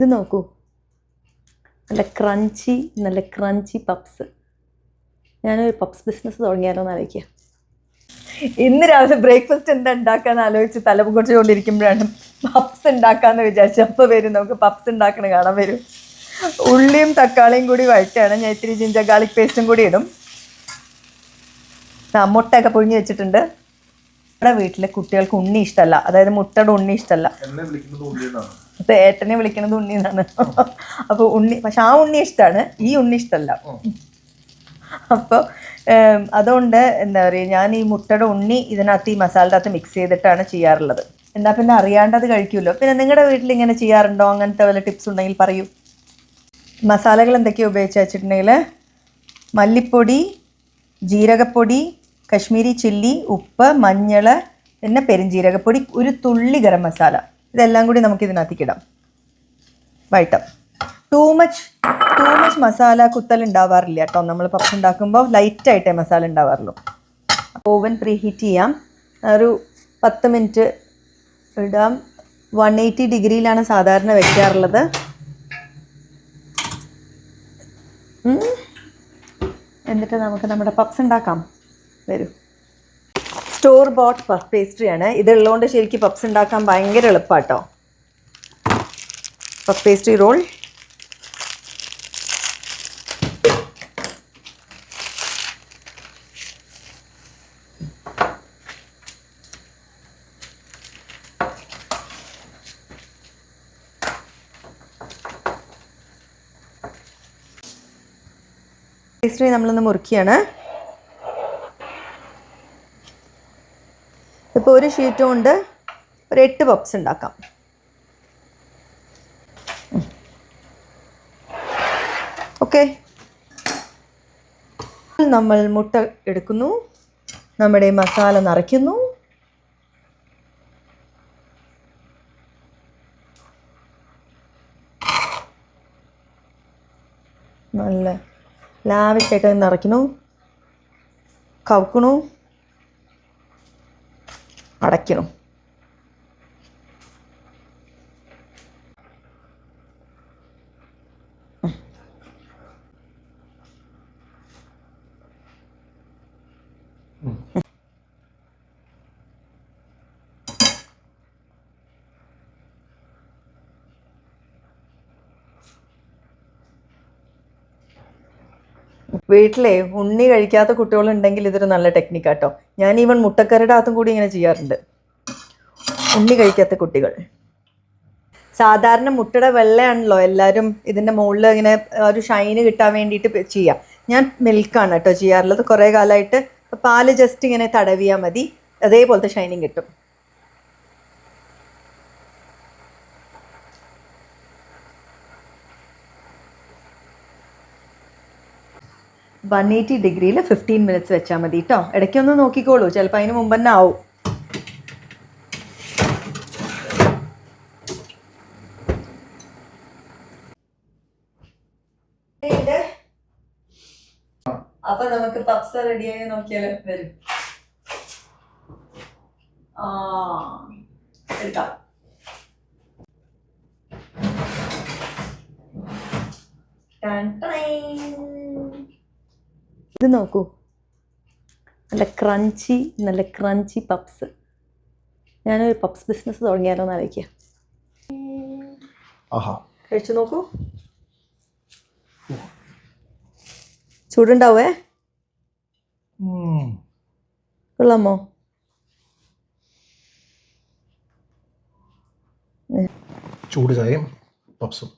ഇത് നോക്കൂ, നല്ല ക്രഞ്ചി പപ്സ്. ഞാനൊരു പപ്സ് ബിസിനസ് തുടങ്ങിയാലോ എന്ന് ആലോചിക്കുക. ഇന്ന് രാവിലെ ബ്രേക്ക്ഫാസ്റ്റ് എന്താ ഉണ്ടാക്കാന്ന് ആലോചിച്ച് തല പൊടിച്ചുകൊണ്ടിരിക്കുമ്പോഴാണ് പപ്സ് ഉണ്ടാക്കാന്ന് വിചാരിച്ചു. അപ്പോൾ വരും, നമുക്ക് പപ്സ് ഉണ്ടാക്കണ കാണാൻ വരും. ഉള്ളിയും തക്കാളിയും കൂടി വഴറ്റാണ്. ഞാൻ ഇത്തിരി ജിഞ്ചർ ഗാർലിക് പേസ്റ്റും കൂടി ഇടും. മുട്ടയൊക്കെ പുഴുങ്ങി വെച്ചിട്ടുണ്ട്. നമ്മുടെ വീട്ടിലെ കുട്ടികൾക്ക് ഉണ്ണി ഇഷ്ടമല്ല, അതായത് മുട്ടയുടെ ഉണ്ണി ഇഷ്ടമല്ല. അപ്പോൾ ഏട്ടനെ വിളിക്കുന്നത് ഉണ്ണി എന്നാണ്. അപ്പോൾ ഉണ്ണി, പക്ഷെ ആ ഉണ്ണി ഇഷ്ടമാണ്, ഈ ഉണ്ണി ഇഷ്ടമല്ല. അപ്പോൾ അതുകൊണ്ട് എന്താ പറയുക, ഞാൻ ഈ മുട്ടയുടെ ഉണ്ണി ഇതിനകത്ത് ഈ മസാലയുടെ അകത്ത് മിക്സ് ചെയ്തിട്ടാണ് ചെയ്യാറുള്ളത്. എന്നാൽ പിന്നെ അറിയാണ്ടത് കഴിക്കുമല്ലോ. പിന്നെ നിങ്ങളുടെ വീട്ടിൽ ഇങ്ങനെ ചെയ്യാറുണ്ടോ? അങ്ങനത്തെ വല്ല ടിപ്സ് ഉണ്ടെങ്കിൽ പറയൂ. മസാലകൾ എന്തൊക്കെയാണ് ഉപയോഗിച്ച് വെച്ചിട്ടുണ്ടെങ്കിൽ മല്ലിപ്പൊടി, ജീരകപ്പൊടി, കശ്മീരി ചില്ലി, ഉപ്പ്, മഞ്ഞൾ, പിന്നെ പെരുംജീരകപ്പൊടി, ഒരു തുള്ളി ഗരം മസാല. ഇതെല്ലാം കൂടി നമുക്ക് ഇതിനകത്തേക്ക് ഇടാം. വൈട്ടം ടൂ മച്ച് മസാല കുത്തൽ ഉണ്ടാവാറില്ല കേട്ടോ. നമ്മൾ പപ്സ് ഉണ്ടാക്കുമ്പോൾ ലൈറ്റായിട്ടേ മസാല ഉണ്ടാവാറുള്ളൂ. ഓവൻ പ്രീ ഹീറ്റ് ചെയ്യാം. ഒരു 10 മിനിറ്റ് ഇടാം. 180 ഡിഗ്രിയിലാണ് സാധാരണ വെക്കാറുള്ളത്. എന്നിട്ട് നമുക്ക് നമ്മുടെ പപ്സ് ഉണ്ടാക്കാം. വരൂ. സ്റ്റോർ ബോട്ട് പഫ് പേസ്ട്രിയാണ്. ഇതുള്ളതുകൊണ്ട് ശരിക്കും പപ്സ് ഉണ്ടാക്കാൻ ഭയങ്കര എളുപ്പമാട്ടോ. പഫ് പേസ്ട്രി റോൾ, പേസ്ട്രി നമ്മളൊന്ന് മുറിക്കുകയാണ്. ഇപ്പോൾ ഒരു ഷീറ്റ് കൊണ്ട് ഒരു 8 പപ്സ് ഉണ്ടാക്കാം. ഓക്കെ, നമ്മൾ മുട്ട എടുക്കുന്നു, നമ്മുടെ മസാല നിറയ്ക്കുന്നു. നല്ല ലാവിഷായിട്ട് നിറയ്ക്കുന്നു, കവക്കണു, അടയ്ക്കണം. വീട്ടിലെ ഉണ്ണി കഴിക്കാത്ത കുട്ടികളുണ്ടെങ്കിൽ ഇതൊരു നല്ല ടെക്നിക്കാട്ടോ. ഞാൻ ഈവൻ മുട്ടക്കറിയുടെ അകത്തും കൂടി ഇങ്ങനെ ചെയ്യാറുണ്ട്. ഉണ്ണി കഴിക്കാത്ത കുട്ടികൾ. സാധാരണ മുട്ടയുടെ വെള്ളയാണല്ലോ എല്ലാവരും ഇതിൻ്റെ മുകളിൽ ഇങ്ങനെ ഒരു ഷൈന് കിട്ടാൻ വേണ്ടിയിട്ട് ചെയ്യാം. ഞാൻ മിൽക്കാണ് കേട്ടോ ചെയ്യാറുള്ളത് കുറേ കാലമായിട്ട്. പാല് ജസ്റ്റ് ഇങ്ങനെ തടവിയാൽ മതി, അതേപോലത്തെ ഷൈനിങ് കിട്ടും. $180 ഡിഗ്രിയിൽ 15 മിനിറ്റ്സ് വെച്ചാൽ മതി കേട്ടോ. ഇടയ്ക്കൊന്ന് നോക്കിക്കോളൂ, ചിലപ്പോൾ അതിന് മുമ്പ് തന്നെ ആവും. അപ്പൊ നമുക്ക് പപ്സ് റെഡിയായി നോക്കിയാലോ. വരും, എടുക്കാം. ഇത് നോക്കൂ, നല്ല ക്രഞ്ചി പപ്സ്. ഞാനൊരു പപ്സ് ബിസിനസ് തുടങ്ങിയാലോ എന്ന് ആലോചിക്കുക. കഴിച്ചു നോക്കൂ. ചൂടുണ്ടാവേ? കൊള്ളാമോ? ചൂട് ചായയും പപ്സും.